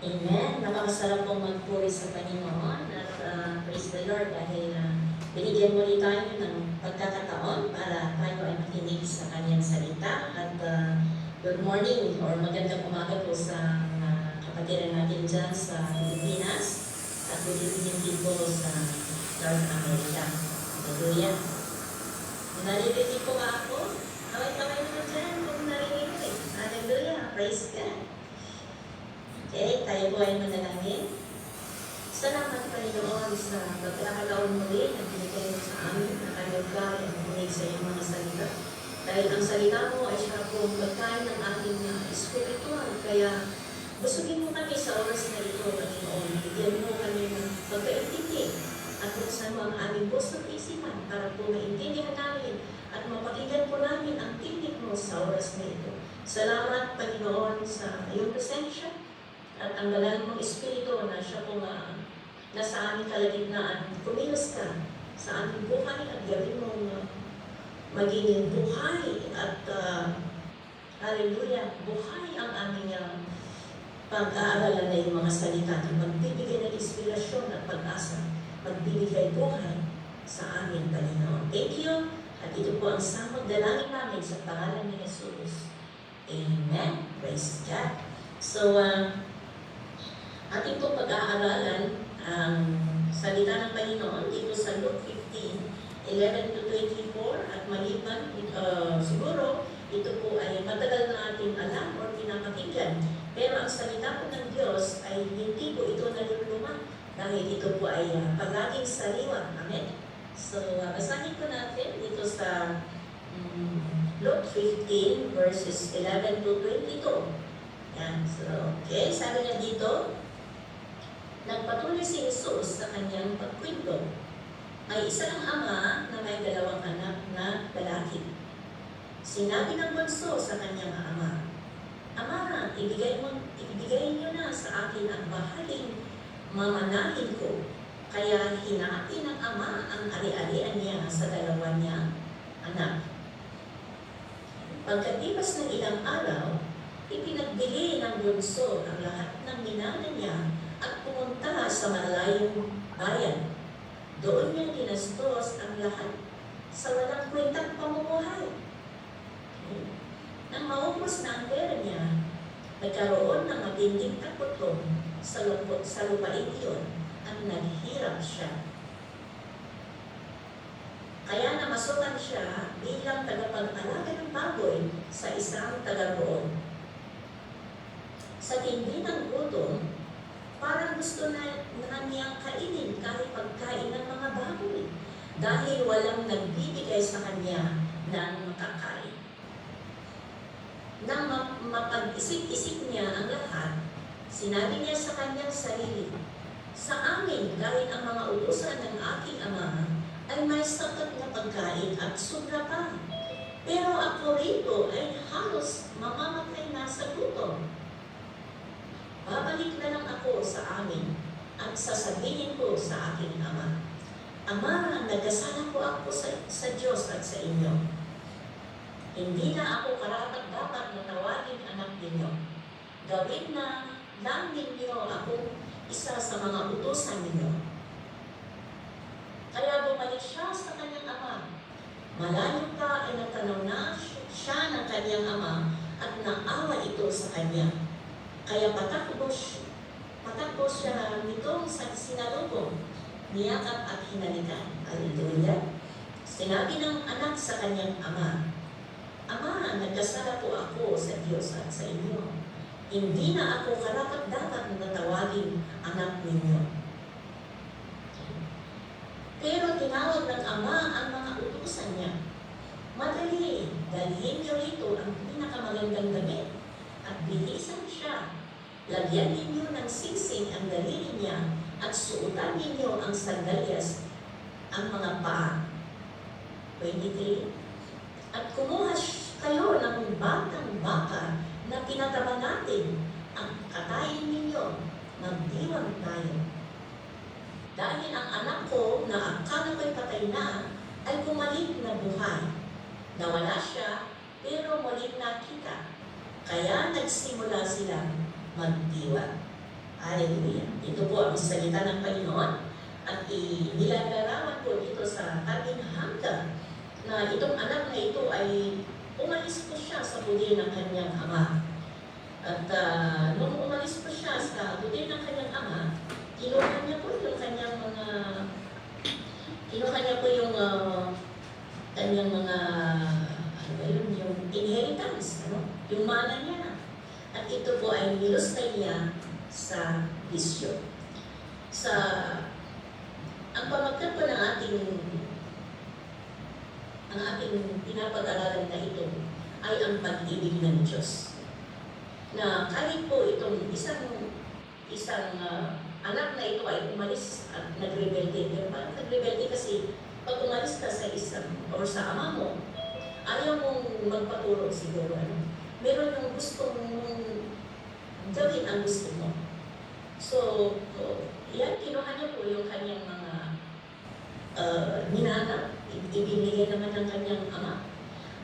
Amen. Napakasarap pong magpuri sa Panginoon at praise the Lord dahil binigyan muli tayo ng pagkakataon para tayo ay makinig sa Kanyang salita. At good morning or magandang umaga po sa kapatiran natin dyan sa Pilipinas at good evening din po sa North America. Hallelujah. Naririnig po ba ako? Kaway-kaway naman dyan kung narinig ko eh. Hallelujah. Praise God. Okay, tayo po ay manalangin. Salamat Panginoon sa pagkakataon muli na binigay mo sa amin na kanyang gaya at munig sa iyong mga salita. Dahil ang salita mo ay siya po pagkain ng ating espiritual. Kaya busugin mo kami sa oras na ito, Panginoon. Bigyan mo kami ng pagkaintindi at buksan mo ang aming puso at isipan para po maintindihan namin at mapakinggan po namin ang tinig mo sa oras na ito. Salamat Panginoon sa iyong presensya. At ang banal mong Espiritu na siya po nasa aming kalagitnaan, kumilos ka sa aming buhay at gawin mong magiging buhay at hallelujah, buhay ang aming pag-aaralan na yung mga salita na magbibigay ng inspirasyon at pag-asa, magbibigay buhay sa aming Panginoon. Thank you. At ito po ang samot dalangin namin sa pangalan ni Jesus. Amen. Praise God. So, ating pong pag-aaralan ang salita ng Panginoon dito sa Luke 15:11 to 24 at maliban, siguro ito po ay matagal na ating alam o pinapakinggan. Pero ang salita po ng Diyos ay hindi po ito naluluma dahil ito po ay palaging sariwa. Amen? So, basahin po natin dito sa Luke 15 verses 11 to 22. Yan. So, okay, sabi niya dito, nagpatuloy si Jesus sa kanyang pagkwento. May isa ng ama na may dalawang anak na lalaki. Sinabi ng bunso sa kanyang ama, "Ama, ibigay niyo na sa akin ang bahaling mamanahin ko." Kaya hinati ng ama ang ari-arian niya sa dalawa niyang anak. Pagkatipas ng ilang araw, ipinagbili ng bunso ang lahat ng minana niya at pumunta sa malayong bayan. Doon niya ginastos ang lahat sa walang kwentang pamumuhay. Nang maubos na ang pera niya, nagkaroon ng matinding takutom sa lupain iyon at naghirap siya. Kaya namasukan siya bilang tagapag-alaga ng baboy sa isang taga-roon. Sa tindi ng gutom, parang gusto na niyang kainin kahit pagkain ng mga baboy dahil walang nagbibigay sa kanya ng makakain. Nang mapag-isip-isip niya ang lahat, sinabi niya sa kanyang sarili, "Sa amin, kahit ang mga utusan ng aking ama ay may sapat na pagkain at sobra pa. Pero ako rito ay halos mamamatay na sa gutom. Babalik na lang ako sa amin at sasabihin ko sa aking ama, Ama, nagkasala ko ako sa Diyos at sa inyo. Hindi na ako karapat-dapat na tawagin anak ninyo. Gawin na lang ninyo ako isa sa mga utusan ninyo." Kaya bumalik siya sa kanyang ama. Malayo pa ay natanaw na siya ng kanyang ama at naawa ito sa kanya. Kaya patakbo siya nitong sinalubong, niyakap at hinalikan. Hallelujah. Sinabi ng anak sa kanyang ama, "Ama, nagkasala po ako sa Diyos at sa inyo. Hindi na ako karapat-dapat na tawagin anak ninyo." Pero tinawag ng ama ang mga utusan niya, "Madali, dalhin niyo rito ang pinakamagandang damit at bihisan siya. Lagyan ninyo ng singsing ang daliri niya at suotan ninyo ang sandalyas ang mga paa." 23. "At kumuha kayo ng batang baka na pinataba natin ang katayin ninyo. Magdiwang tayo. Dahil ang anak ko na akala ko'y patay na, ay bumalik na buhay. Nawala siya, pero muling nakita. Kaya nagsimula silang magdiwang." Hallelujah. Ito po ang salita ng Panginoon at nilalarawan po dito sa ating hanggang na itong anak na ito ay umalis po siya sa butil ng kanyang ama. At nung umalis po siya sa butil ng kanyang ama, kinuha niya po yung kanyang mga kanyang mga ano ba yun, yung inheritance, ano? Yung mana niya. At ito po ay nilustay niya sa bisyo. Ang pamagkat po ng ating pinapag-aralan na ito ay ang pag-ibig ng Diyos. Na kahit po itong isang anak na ito ay umalis at nagrebelde. Pero parang nagrebelde kasi pag umalis ka sa isang or sa ama mo, ayaw mong magpatulog siguro. Ano? Meron yung gusto mong gawin ang gusto mo. So, yan, kinuha niya po yung kanyang mga ninana, ibinigay naman ng kanyang ama.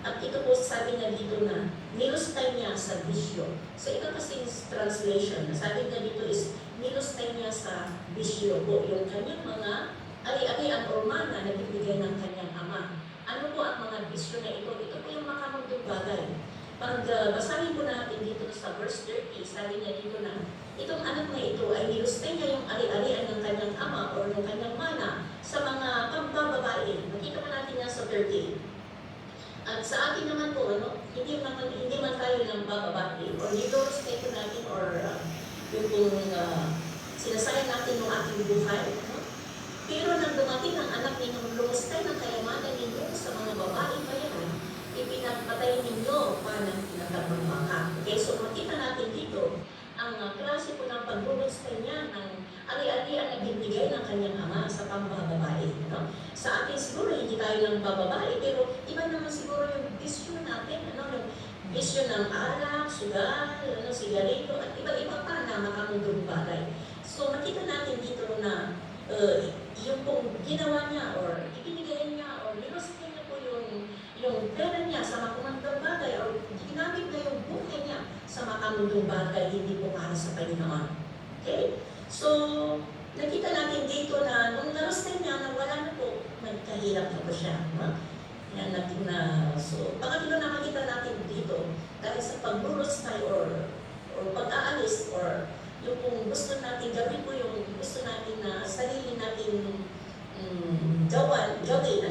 At ito po sabi niya dito na nilustay niya sa bisyo. So ito kasing translation, sabi niya dito is nilustay niya sa bisyo po yung kanyang mga ari-arian o mana na bibigay ng kanyang ama. Ano po ang mga bisyo na ito? Ito po yung makamundong bagay. Pag basahin po natin dito sa verse 30, sabi niya dito na itong anak na ito ay nilustay niya yung ari-arian ng kanyang ama o ng kanyang mana sa mga pambababae. Makita mo natin yan sa 30. At sa atin naman po, hindi man tayo ng bababae o nilustay po natin or yung sinasayang natin yung ating buhay. Pero nang dumating ang anak ninyong lumustay ng kayamanan ninyo sa mga babae pa yan, ipinagpatay ninyo para pinagpapamaka. Okay, so makita natin dito ang klase po ng paglulustay niya ng ari-arian na binigay ng kanyang ama sa pambababae. No? Sa atin siguro hindi tayo ng bababae, pero iba naman siguro yung bisyo natin, yung bisyo ng alak, sugal, sigarilyo, at iba-iba pa na makamundong bagay. So makita natin dito na yung pong ginawa niya or ibinigay niya or nilustay niya po yung pera niya sa makamundong bagay or ginamit na yung buhay niya sa makamundong bagay, hindi po para sa Panginoon. Okay? So, nakita natin dito na nung narustay niya na wala na po, nagkahirap na po siya. No? Yan natin so, pangatlo na makita natin dito, dahil sa paglulustay or pag-aalis or yung kung gusto natin gawin po yung gusto natin na sarili natin gawin,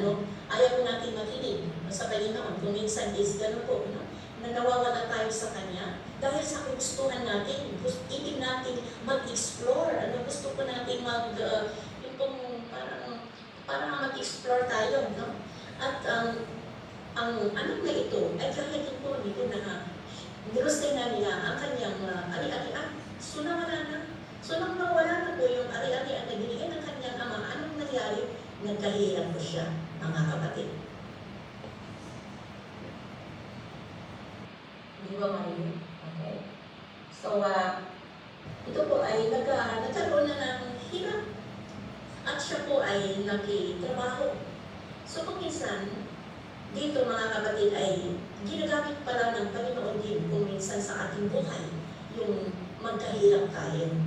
ayaw po natin makinig sa Panginoon. Kung minsan is gano'n po, na nawawala tayo sa Kanya dahil sa kagustuhan natin, ibig natin mag-explore, gusto ko natin yung kung parang mag-explore tayo, no? At ang anak na ito ay kaya din po dito na nilustay na niya ang kanyang ari-arian. So nawala na. So nang nawala na po yung ari-arian na binigay ng kanyang ama, anong nangyari? Nagkahirap po siya, mga kapatid. Di ba, Mario? Okay. So, ito po ay nagkaroon na ng hirap. At siya po ay nagtrabaho. So, kung minsan, dito mga kapatid ay ginagamit pala ng Panginoon din kung minsan sa ating buhay yung magkahirap tayo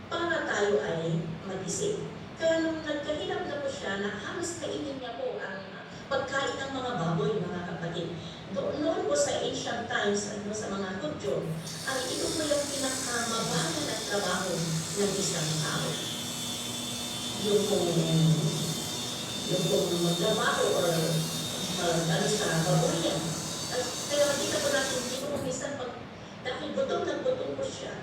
para tayo ay mag-isip. Kaya nung nagkahirap na po siya, na halos kainin niya po ang pagkain ng mga baboy, mga kapatid. Noon po sa ancient times, sa mga Hudyo, ay ito po yung pinakamabangan na trabaho ng isang tao. Yung kung magtrabaho or sa baboy yan. Kaya makita po natin, dito po minsan dahil gutom po siya,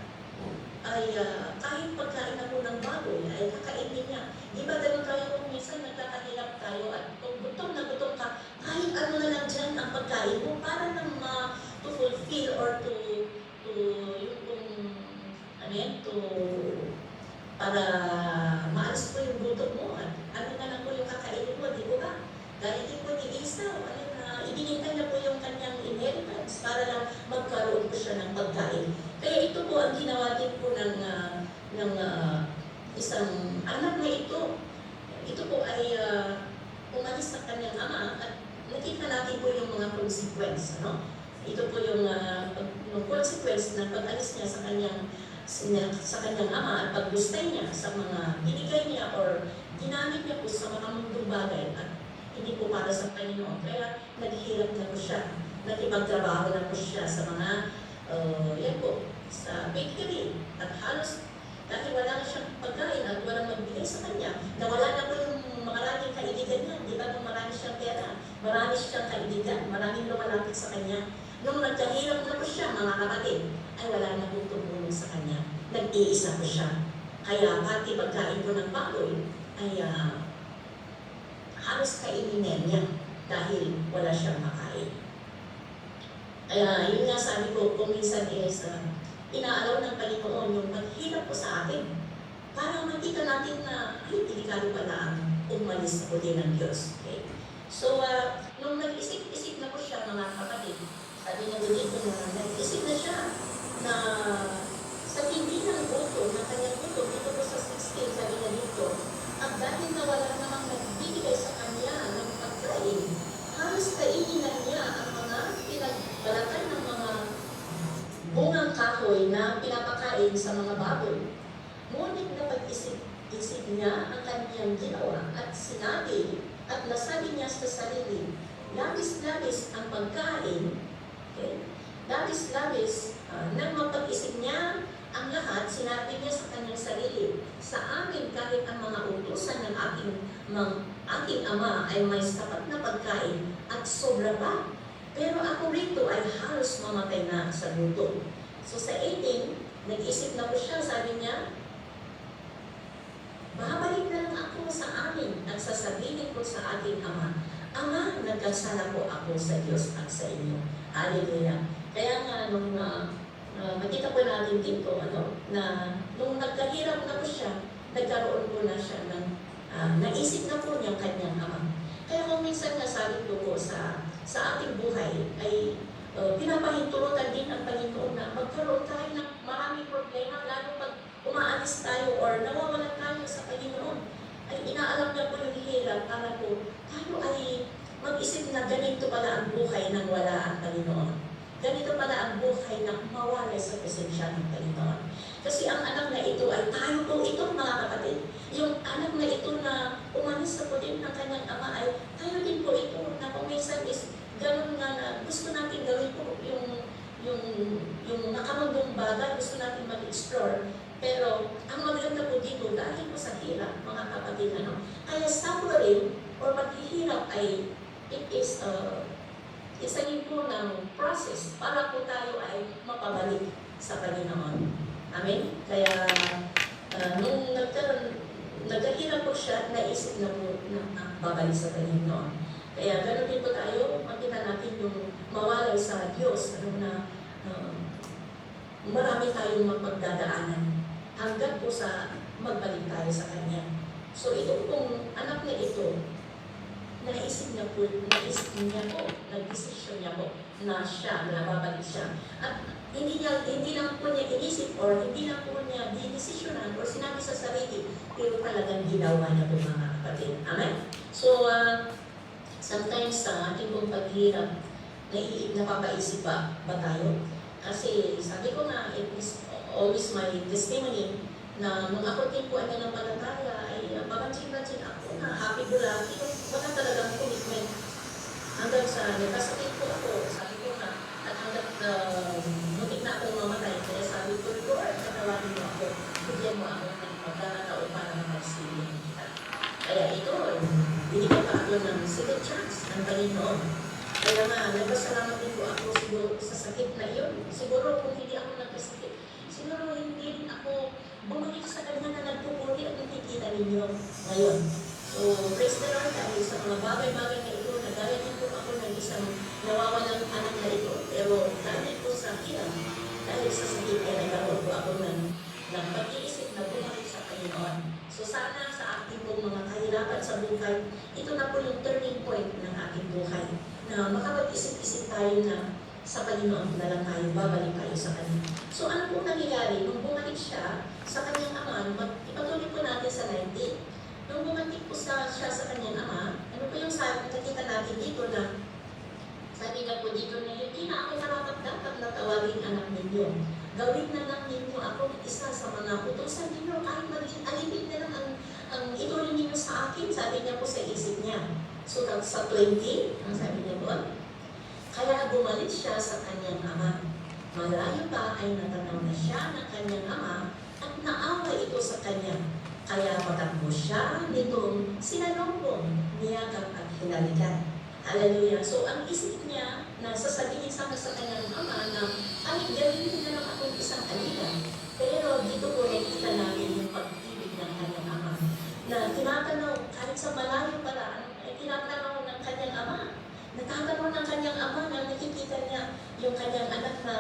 ay kahit pagkain na po ng baboy, ay kakainin niya. Di ba ganun tayo kung minsan nagkakahirap tayo at kung gutom ka, kahit ano na lang dyan ang pagkain mo para nang to fulfill or para maalis po yung gutom mo at ano na lang po yung kakainin mo, di ba? Dahil din po ni Esau, ibinigay na po yung kanyang inheritance para lang magkaroon po siya ng pagkain. Kaya ito po ang ginawa din po ng isang anak na ito. Ito po ay umalis sa kanyang ama at nakita natin po yung mga consequence. Ito po yung consequence ng pag-alis niya sa kanyang ama at paggustay niya sa mga binigay niya or ginamit niya po sa mga mundong bagay at hindi po para sa Panginoon. Kaya naghihirap na po siya. Nakipagtrabaho na po siya sa mga yan po, sa bakery. At halos dahil wala na siyang pagkain at walang magbigay sa kanya, nawala na po yung maraming kaibigan niya. Di ba nung marami siyang pera, marami siyang kaibigan, maraming lumalapit sa kanya. Nung nagkahirap na po siya, mga kapatid, ay wala na pong tumulong sa kanya. Nag-iisa po siya. Kaya pati pagkain po ng baboy ay halos kainin niya dahil wala siyang makain. Kaya yun nga sabi ko, kung minsan is inaalaw ng Panginoon yung maghirap po sa atin para makita natin na ay, delikado pala ang umalis na po din ng Diyos. Okay? So, nung nag-isip-isip na po siya, mga kapatid, sabi niya dito na nag-isip na siya na sa hindi ng gutom, ng kanyang gutom, dito po sa 16, sabi niya dito, at dahil na wala namang nagbibigay sa kanya ng pagkain, halos kainin na niya ang mga pinagbalatan ng mga bungang kahoy na pinapakain sa mga baboy. Ngunit napag-isip niya ang kanyang ginawa at sinabi at nasabi niya sa sarili, labis-labis ang pagkain. Okay? Labis-labis, nang mapag-isip niya ang lahat, sinabi niya sa kanyang sarili, sa amin kahit ang mga utusan ng aking ama ay may sapat na pagkain at sobra pa. Pero ako rito ay halos mamatay na sa gutom. So sa 18, nag-isip na po siya, sabi niya, babalik na lang ako sa amin at sasabihin ko sa aking ama, Ama, nagkasala po ako sa Diyos at sa inyo. Hallelujah. Kaya nga, nung makita po natin dito, na nung nagkahirap na po siya, nagkaroon po na siya ng naisip na po niya kanyang ama. Kaya kung minsan nasabi ko po sa ating buhay, ay pinapahinturutan din ng Panginoon na magkaroon tayo ng maraming problema, lalo pag umaalis tayo or nawawalan tayo sa Panginoon. Ay inaalam niya po yung hirap para po tayo ay mag-isip na ganito pala ang buhay nang wala ang Panginoon. Ganito pala ang buhay na mawalay sa presensya ng Panginoon. Kasi ang anak na ito ay tayo po ito, mga kapatid. Yung anak na ito na umalis sa pulim ng kanyang ama ay tayo din po ito na kung minsan is ganun nga na gusto natin gawin po yung nakamundong bagay, gusto natin mag-explore. Pero ang maganda po dito, dahil po sa hirap, mga kapatid, kaya suffering or maghihirap ay it is isa rin po ng process para po tayo ay mapabalik sa Panginoon. Amen? Kaya nung naghihirap po siya, naisip na po na babalik sa Panginoon. Kaya ganoon din po tayo, makita natin yung mawalay sa Diyos, na marami tayong mapagdadaanan hanggang po sa magbalik tayo sa Kanya. So ito pong anak na ito, naisip niya po, nag-desisyon niya po na siya, na babalik siya. At hindi lang po niya inisip or hindi lang po niya dinesisyonan or sinabi sa sarili, pero talagang ginawa niya po, mga kapatid. Amen? So, sometimes sa ating pong paghirap, napapaisip ba tayo? Kasi sabi ko nga, it is always my testimony na nung ako din po ay nanampalataya, ay papansin-pansin ako na happy ko lang, wala talagang commitment. Hanggang sa nagkasakit po ako, sabi ko nga, at hanggang mutik na akong mamatay, kaya sabi ko, Lord, katawagin mo ako, bigyan mo ako ng magkakataon para mag-silin kita. Kaya ito, binigyan pa ako ng second chance ng Panginoon. Kaya nga, nagpasalamat din po ako siguro sa sakit na iyon. Siguro kung hindi ako nagkasakit, siguro hindi rin ako bumalik sa kanya na nagpupuli at nakikita ninyo ngayon. So, praise the Lord dahil sa mga bagay-bagay na ito, nagaya din po ako ng isang nawawalang anak na ito. Pero dahil po sa hirap, dahil sa sakit ay nagkaroon po ako ng pag-iisip na bumalik sa Panginoon. So, sana sa ating pong mga kahirapan sa buhay, ito na po yung turning point ng ating buhay. Na makapag-isip-isip tayo na sa Panginoon na lang tayo, babalik tayo sa Kanya. So ano pong nangyayari? Nung bumalik siya sa kanyang ama, ipatuloy po natin sa 19. Nung bumalik po siya sa kanyang ama, ano po yung sabi, nakita natin dito na, sabi na po dito na, hindi na ako karapat-dapat na tawagin anak ninyo. Gawin na lang ninyo ako isa sabi niyo, kahit maging alipin na lang ang ituloy niyo sa akin, sabi niya po sa isip niya. So, sa 20, ang sabi niya po, kaya bumalik siya sa kanyang ama. Malayo pa ay natanaw na siya ng kanyang ama at naawa ito sa kanya. Kaya patakbo siya nitong sinalubong, niyakap at hinalikan. Hallelujah. So, ang isip niya na sasabihin sa kanyang ama na kahit gawin na lang akong isang alila. Pero dito po nakita namin yung pag-ibig ng kanyang ama. Na tinatanaw, kahit sa malayo paraan, ay tinatanaw ng kanyang ama. Natatanong ng kanyang ama na nakikita niya yung kanyang anak na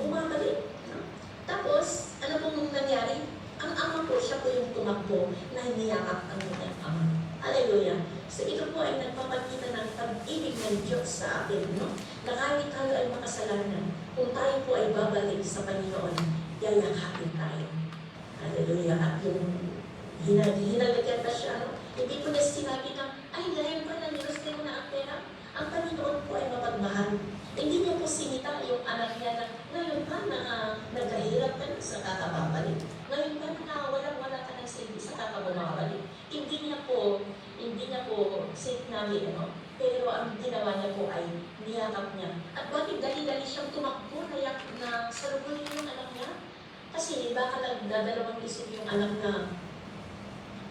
bumabalik. No? Tapos, ano pong nangyari? Ang ama po, siya po yung tumakbo na hiniyakap ang kanyang ama. Hallelujah. So ito po ay nagpapakita ng pag-ibig ng Diyos sa atin, no? Na kahit tayo ay makasalanan, kung tayo po ay babalik sa Panginoon, yayakapin tayo. Hallelujah. At yung hinalagyan pa siya, no? Hindi po niya sinabi na, ay, dahil pa na niluste mo na ang pera, ang Panginoon po ay mapagmahal. Hindi niya po sinita yung anak niya na, ngayon pa na nagkahirap ka na sa kakababalik. Ngayon pa na wala ka ng silbi sa kakababalik. Hindi niya po sinabi, ano? Pero ang ginawa niya po ay niyakap niya. At bakit dali-dali siyang tumakbo na salubulin yung anak niya? Kasi baka nagdadalawang isip yung anak na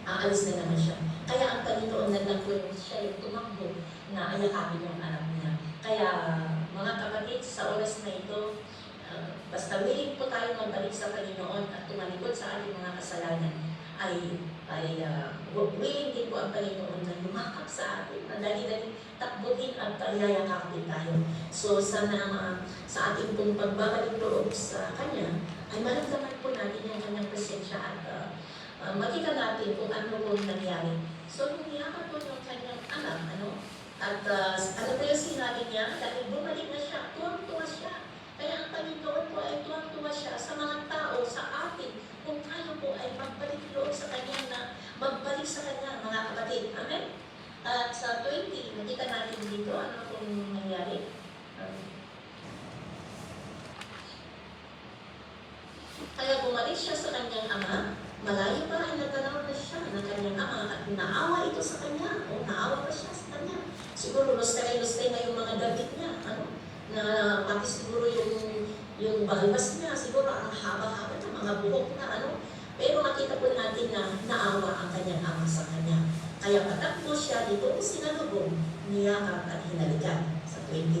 aalis na naman siya. Kaya ang Panginoon na lang po siya yung tumakbo na ayakapin yung anak niya. Kaya mga kapatid, sa oras na ito, basta willing po tayo magbalik sa Panginoon at tumalikod sa ating mga kasalanan, ay willing din po ang Panginoon na lumakap sa atin, na dali-dali takbuhin at yayakapin tayo. So sana sa ating pong pagbabalik loob sa Kanya, ay maramdaman po natin yung Kanyang presensya at makita natin kung ano po nangyari. So niyakap po yung Kanyang anak, ano? At ano po yung sinabi niya? Dahil bumalik na siya, tuwang-tuwa siya. Kaya ang Panginoon po ay tuwang-tuwa siya sa mga tao, sa atin, kung tayo po ay magbalik loob sa Kanya na magbalik sa Kanya, mga kapatid. Amen? At sa 20, nakita natin dito, ano pong nangyari? Kaya bumalik siya sa kanyang ama, malayo pa ay natanaw na siya ng kanyang ama at naawa ito sa kanya, o naawa pa siya sa kanya. Siguro lustay na yung mga damit niya, ano? Na pati siguro yung balbas niya, siguro ang haba-haba na mga buhok na, ano? Pero makita po natin na naawa ang kanyang ama sa kanya. Kaya patakbo siya dito, sinalubong, niyakap at hinalikan. Sa 21,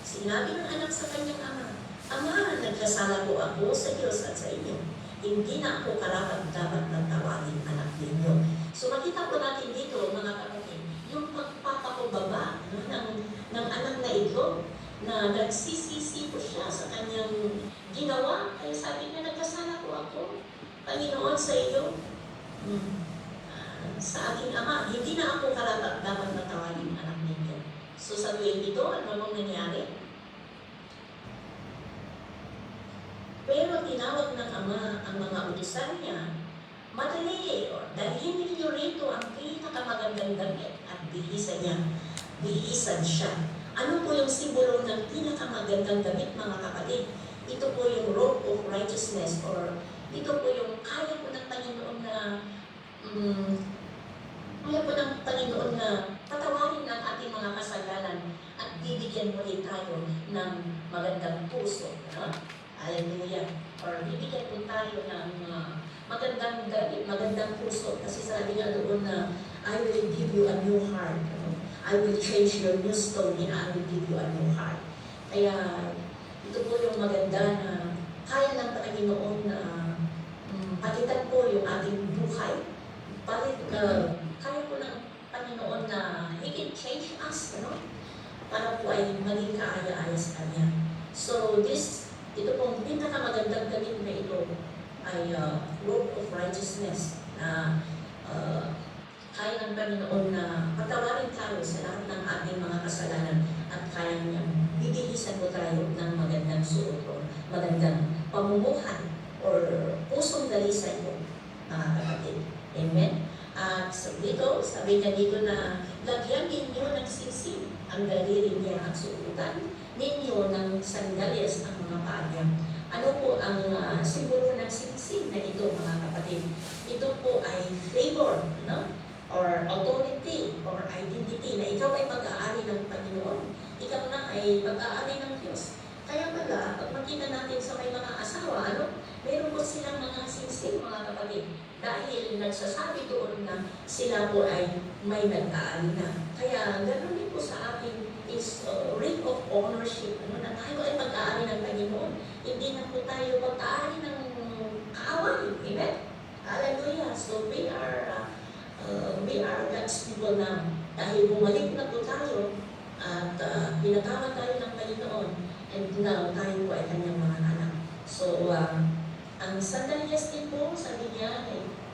sinabi ng anak sa kanyang ama, Ama, nagkasala po ako sa Diyos at sa inyo. Hindi na ako karapat-dapat ng tawagin anak ninyo. So makita po natin dito, mga kapatid, yung pagpapakubaba ng anak na ito, na nagsisisi po siya sa kanyang ginawa. Kaya sabi niya, nagkasala po ako, Panginoon, sa iyo. Sa aking ama, hindi na ako karapat-dapat ng tawagin anak ninyo. So sa tuwing ito, ano nangyari? Pero tinawag ng ama ang mga utusan niya, madali, dalhin ninyo rito ang pinakamagandang damit at bihisan niya. Bihisan siya. Ano po yung simbolo ng pinakamagandang damit, mga kapatid? Ito po yung robe of righteousness, or ito po yung kaya po ng Panginoon na patawarin ng ating mga kasalanan at bibigyan muli tayo ng magandang puso. No? Hallelujah. Or bibigyan po tayo ng magandang damit, magandang puso. Kasi sabi nga doon na, I will give you a new heart. I will change your new stone and I will give you a new heart. Kaya ito po yung maganda na kaya ng Panginoon na pagitan po yung ating buhay. Kaya po ng Panginoon na He can change us, para po ay maging kaaya-aya sa Kanya. So ito pong pinakamagandang damit na ito ay robe of righteousness na kaya ng Panginoon na patawarin tayo sa lahat ng ating mga kasalanan at kaya niyang bibihisan po tayo ng magandang suot o magandang pamumuhay or pusong dalisay po, mga kapatid. Amen? At dito, sabi niya dito na lagyan ninyo ng singsing ang daliri niya at suotan ninyo ng sandalyas ang mga paa niya. Ano po ang simbolo ng ng singsing na ito, mga kapatid. Ito po ay favor, no? Or authority, or identity, na ikaw ay pag-aari ng Panginoon. Ikaw na ay pag-aari ng Diyos. Kaya pala, pag makita natin sa may mga asawa, ano? Meron po silang mga singsing, mga kapatid. Dahil nagsasabi doon na sila po ay may nag-aari na. Kaya ganoon din po sa atin is ring of ownership. Ano, na tayo ay pag-aari ng Panginoon. Hindi na po tayo pag-aari ng kaaway. Amen? Hallelujah. So we are God's people now. Dahil bumalik na po tayo at pinatawad tayo ng Panginoon. And now, tayo po ay kanyang mga anak. So, ang sandalias din po, sabi niya,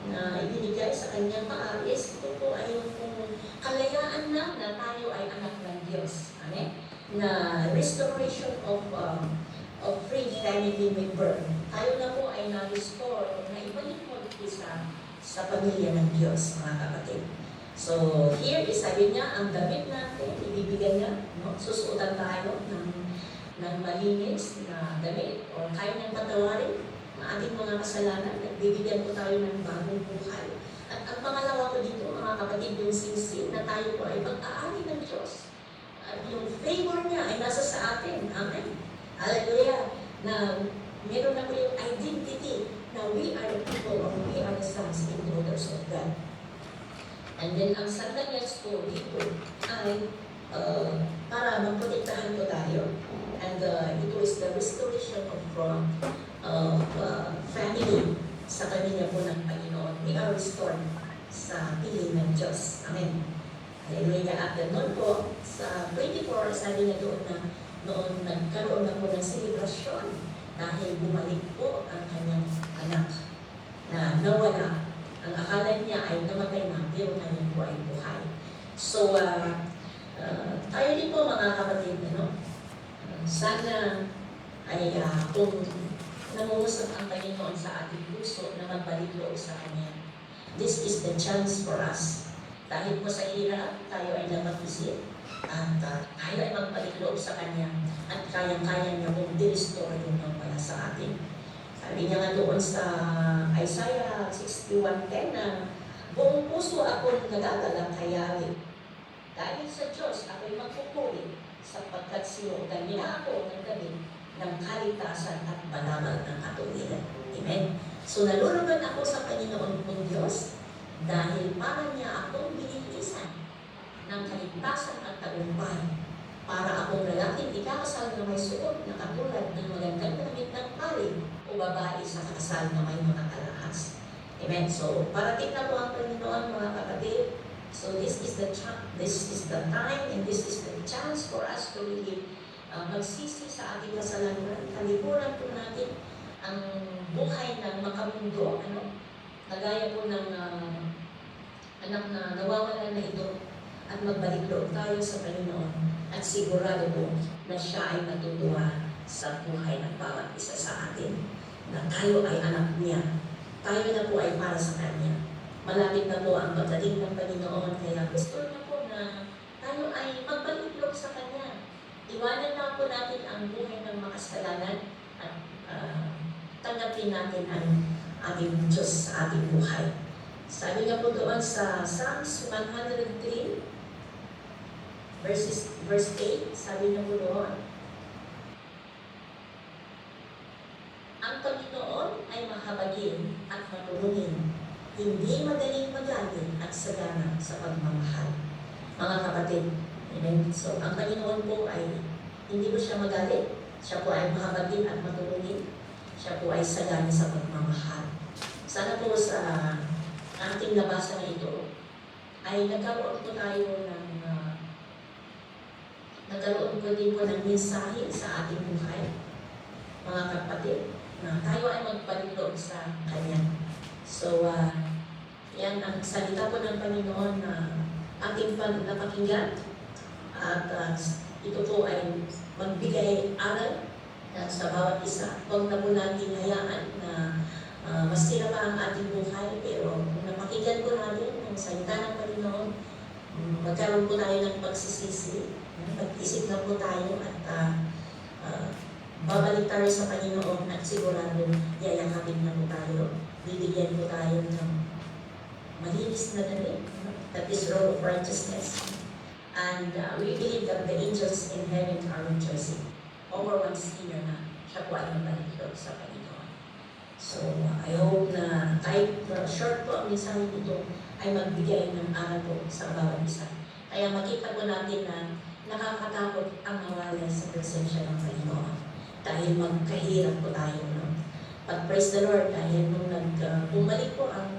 na ibinigay sa kanyang paaris, ito po ay yung kalayaan na tayo ay anak ng Diyos. Amen? Na restoration of free family member. Tayo na po ay na-restore, na ibalik mo dito sa pamilya ng Diyos, mga kapatid. So, here is, sabi niya, ang damit natin, ibibigay niya, no? Susuotan tayo ng malinis na damit, o kaya niyang patawarin ang ating mga kasalanan, nagbibigyan po tayo ng bagong buhay. At ang pangalawa ko dito, mga kapatid, yung singsing na tayo po ay pag-aari ng Diyos. At yung favor niya ay nasa sa atin. Amen. Hallelujah. Na meron na po yung identity na we are the people, or we are the sons and daughters of God. And then, ang sandalias po dito ay para maprotektahan po tayo. And ito is the restoration of family sa kanila po ng Panginoon. We are restored sa piling ng Diyos. Amen. Hallelujah. At noon po, sa 24, sabi na doon na noon nagkaroon na po ng selebrasyon dahil bumalik po ang kanyang anak na nawala. Ang akala niya ay namatay na, pero kanyang po ay buhay. So, tayo din po mga kapatid, sana ay kung nangungusap ang Panginoon sa ating puso na magbalik loob sa Kanya. This is the chance for us. Dahil po sa hirap, tayo ay napag-isip at tayo ay magbalik loob sa Kanya at kayang-kaya niya kung di-restore yung wala sa atin. Sabi niya nga doon sa Isaiah 61:10 na buong puso ako nagagalak kay Yahweh. Dahil sa Diyos, ako'y magpupuri sapagkat sinuotan niya ako ng gabi ng kaligtasan at balamal ng katuwiran. Amen? So nalulunod ako sa Panginoon kong Diyos dahil para niya akong binilisan ng kaligtasan at tagumpay para akong lalaking ikakasal na may suot na katulad ng magandang damit ng pari o babae sa kasal na may mga alahas. Amen? So parating na po ang Panginoon, mga kapatid. So this is the time and this is the chance for us to really magsisi sa ating kasalanan. Kalimutan po natin ang buhay ng makamundo, kagaya po ng anak na nawawalan na ito, at magbalik loob tayo sa Panginoon at sigurado po na siya ay natutuwa sa buhay ng bawat isa sa atin, na tayo ay anak niya, tayo na po ay para sa Kanya. Malapit na po ang pagdating ng Panginoon, kaya gusto niya po na tayo ay magbalik loob sa Kanya. Iwanan na po natin ang buhay ng makasalanan at tanggapin natin ang ating Diyos sa ating buhay. Sabi nga po doon sa Psalms 103, verse 8, sabi na po doon, ang Panginoon ay mahabagin at matulungin, hindi madaling magaling at sagana sa pagmamahal. Mga kapatid, amen. So, ang Panginoon po ay hindi po siya magaling. Siya po ay mahabagin at matulungin. Siya po ay sagana sa pagmamahal. Sana po sa ating nabasa na ito ay nagkaroon po tayo ng nagkaroon po din po ng mensahe sa ating buhay, mga kapatid, na tayo ay magpalilog sa Kanya. So, yan ang salita po ng Panginoon na ating napakinggan. At ito po ay magbigay aral sa bawat isa. Huwag na po natin hayaan na masira pa ang ating buhay. Pero kung napakinggan po natin ang salita ng Panginoon, magkaroon po tayo ng pagsisisi. Mag-isip na po tayo at babalik tayo sa Panginoon at sigurado yayakapin na po tayo. Bibigyan po tayo ng malinis na damit. That is robe of righteousness. And we believe that the angels in heaven are rejoicing over one sinner na siya po ay mabalik doon sa Panginoon. So, I hope na kahit short po ang mensahe nito ay magbigay ng aral po sa bawat isa. Kaya makita po natin na nakakatakot ang mawala sa presensya ng Panginoon. Dahil magkahirap po tayo. No? But praise the Lord, dahil nung bumalik po ang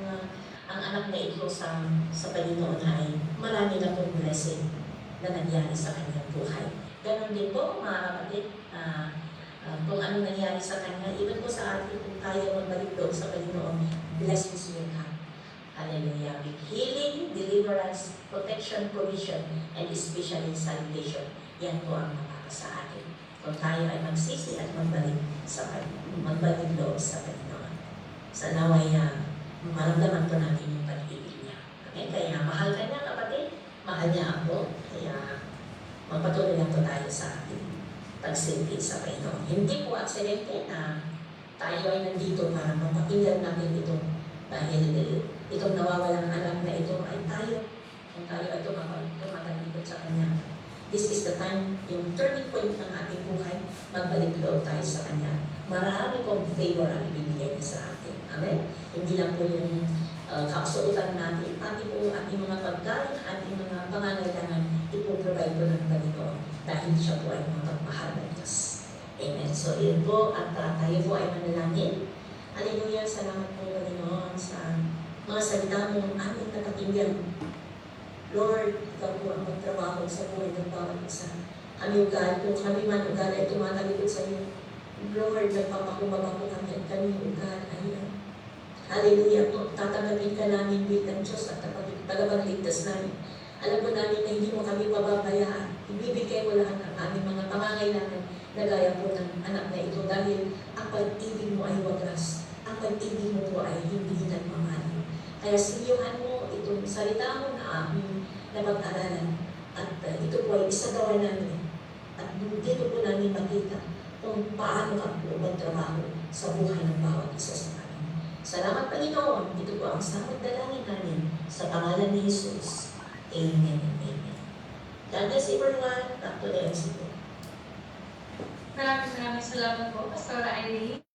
anak na ito sa Panginoon ay marami na pong blessing na nangyari sa kanyang buhay. Ganon din po mga kapatid, kung ano nangyari sa kanya, even po sa atin kung tayo magbalik doon sa Panginoon, blessings will come. Hallelujah. With healing, deliverance, protection, provision, and especially salvation. Yan po ang mapapa sa atin. Kung tayo ay magsisi at magbalik doon sa Panginoon. Sa naway maramdaman po natin yung pag-ibig niya. Okay? Kaya mahal ka niya kapatid, mahal niya ako. Kaya magpatuloy lang po tayo sa ating pagsilbi sa Panginoon. Hindi po aksidente na tayo ay nandito para mapakinggan natin ito. Dahil itong nawawalang anak na ito ay tayo. Kung tayo ay tumatalikod sa Kanya. This is the time, yung turning point ng ating buhay, magbalik loob tayo sa Kanya. Marami pong favor ang ibibigay niya sa atin. Amen? Hindi lang po yung kakasuotan natin, pati po ating mga pagkain, ating mga pangangailangan, ipoprovide po ng Panginoon dahil siya po ay mapagmahal ng Diyos. Amen. So, yun po, at tayo po ay manalangin. Hallelujah, salamat po Panginoon sa mga salita mong aming napakinggan. Lord, ikaw po ang magtrabaho sa buhay ng bawat isa. Kami ugal, kung kami man ugal ay tumatalikod sa iyo. Lord, nagpapakumbaba po kami at kami ugal ay hallelujah po, tatanggapin ka namin bilang Diyos at tagapagligtas namin. Alam po namin na hindi mo kami pababayaan. Ibibigay mo lahat ang aming mga pangangailangan na gaya po ng anak na ito dahil ang pag-ibig mo ay wagas. Ang pag-ibig mo po ay hindi nagmamahal. Kaya siyuhan mo itong salita mo na aming napag-aralan at ito po ay isagawa namin. At dito po namin makita kung paano ka po magtrabaho sa buhay ng bawat isa sa amin. Salamat Panginoon. Ito po ang samot dalangin namin sa pangalan ni Jesus. Amen and amen. God bless everyone. Back to the exit. Maraming salamat po, Pastora Irene.